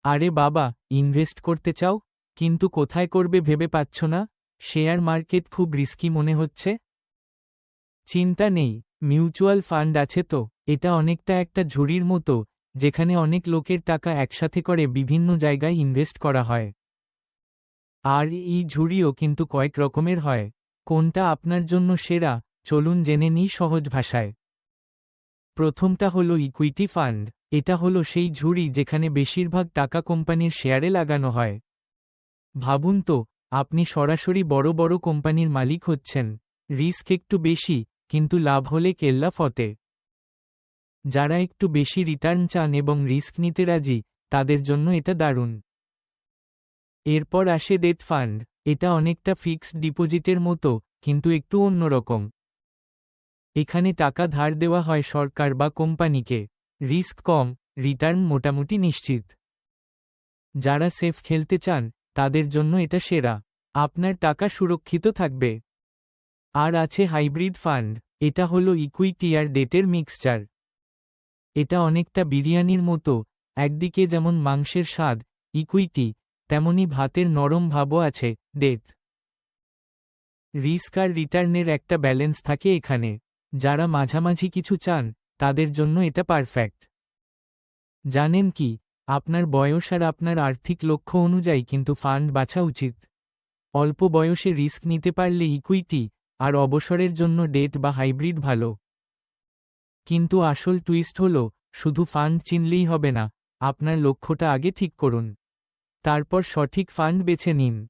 আরে বাবা, ইনভেস্ট করতে চাও, কিন্তু কোথায় করবে ভেবে পাচ্ছ না? শেয়ার মার্কেট খুব রিস্কি মনে হচ্ছে। চিন্তা নেই, মিউচুয়াল ফান্ড আছে তো। এটা অনেকটা একটা ঝুড়ির মতো, যেখানে অনেক লোকের টাকা একসাথে করে বিভিন্ন জায়গায় ইনভেস্ট করা হয়। আর এই ঝুড়িও কিন্তু কয়েক রকমের হয়। কোনটা আপনার জন্য সেরা, চলুন জেনে নিই সহজ ভাষায়। প্রথমটা হলো ইকুইটি ফান্ড। এটা হলো সেই ঝুড়ি যেখানে বেশিরভাগ টাকা কোম্পানির শেয়ারে লাগানো হয়। ভাবুন তো, আপনি সরাসরি বড় বড় কোম্পানির মালিক হচ্ছেন। রিস্ক একটু বেশি, কিন্তু লাভ হলে কেল্লা ফতে। যারা একটু বেশি রিটার্ন চান এবং রিস্ক নিতে রাজি, তাদের জন্য এটা দারুণ। এরপর আসে ডেট ফান্ড। এটা অনেকটা ফিক্সড ডিপোজিটের মতো, কিন্তু একটু অন্যরকম। এখানে টাকা ধার দেওয়া হয় সরকার বা কোম্পানিকে। রিস্ক কম, রিটার্ন মোটামুটি নিশ্চিত। যারা সেফ খেলতে চান, তাদের জন্য এটা সেরা। আপনার টাকা সুরক্ষিত থাকবে। আর আছে হাইব্রিড ফান্ড। এটা হলো ইকুইটি আর ডেটের মিক্সচার। এটা অনেকটা বিরিয়ানির মতো, একদিকে যেমন মাংসের স্বাদ ইকুইটি, তেমনি ভাতের নরম ভাবও আছে ডেট। রিস্ক আর রিটার্নের একটা ব্যালেন্স থাকে এখানে। যারা মাঝামাঝি কিছু চান, তাদের জন্য এটা পারফেক্ট। জানেন কি, আপনার বয়স আর আপনার আর্থিক লক্ষ্য অনুযায়ী কিন্তু ফান্ড বাছা উচিত। অল্প বয়সে রিস্ক নিতে পারলে ইকুইটি, আর অবসরের জন্য ডেট বা হাইব্রিড ভালো। কিন্তু আসল টুইস্ট হলো, শুধু ফান্ড চিনলেই হবে না, আপনার লক্ষ্যটা আগে ঠিক করুন। তারপর সঠিক ফান্ড বেছে নিন।